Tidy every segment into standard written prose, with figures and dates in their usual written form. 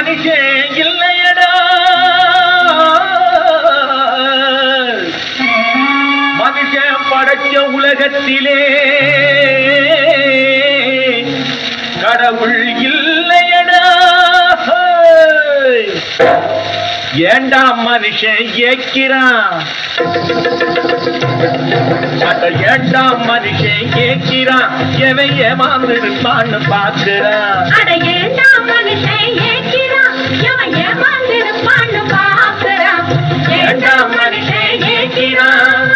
மனுஷன் இல்லையடா மனுஷன் படைச்ச உலகத்திலே கடவுள் இல்லையடா ஏண்டா மனுஷன் ஏக்கிறான் ஏண்டா மனுஷன் ஏக்கிறான் எவன் ஏமாந்திருப்பான்னு பார்க்கிறான் ஏண்டா மனுஷன் ஏக்கிறான் எவன் ஏமாந்திருப்பான்னு பார்க்கிறான் ஏண்டா மனுஷன் ஏக்கிறான்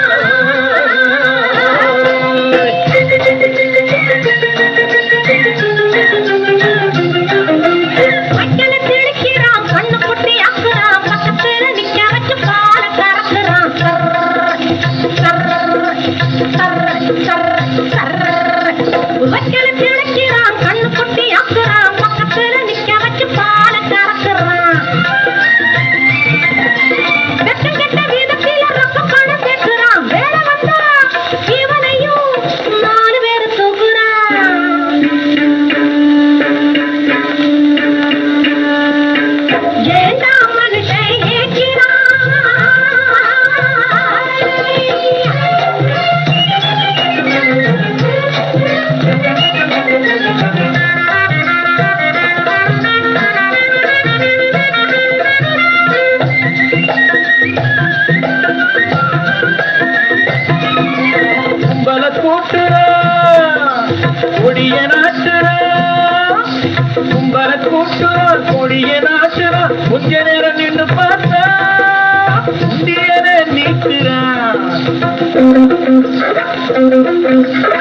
கொடிய நாட்டுறா கொஞ்ச நேரம் நின்று பார்த்தா உண்டியனை நீக்குறான்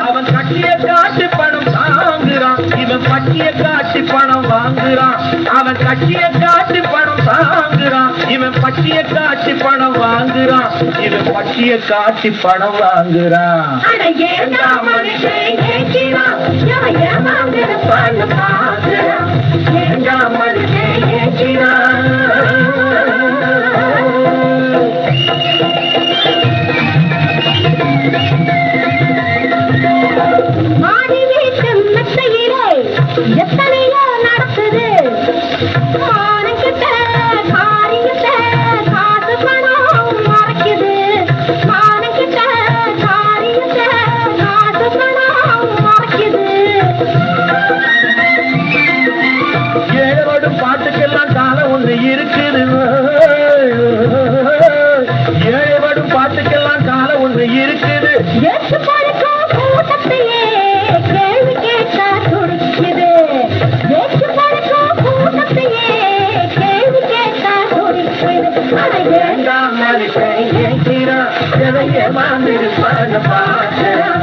அவன் கட்டிய காட்டு பணம் தாங்குறான் இவன் பட்டிய காட்டு பணம் வாங்குறான் அவன் கட்டிய காட்டு பணம் தாங்குறான் இவன் பட்டிய காட்டு பணம் வாங்குறான் இவன் பட்டிய காட்டு பணம் வாங்குறான் எத்தனையோ நடக்குது மானங்கிட்ட காரியத்த காசு பணம் மறைக்குது மானங்கிட்ட காரியத்த காசு பணம் மறைக்குது ஏழோடும் பாட்டுக்கெல்லாம் காலம் ஒண்ணு இருக்குது ஏழோடும் பாட்டுக்கெல்லாம் காலம் ஒண்ணு இருக்குது எட்டு படுக்கும் கூட்டத்தையே கேள்வி கேட்க துடிக்குது எட்டு படுக்கும் கூட்டத்தையே கேள்வி கேட்க துடிக்குது ஏண்டா மனுஷன் ஏக்கிறான் எதை ஏமாந்திருப்பான்னு பார்க்கிறான்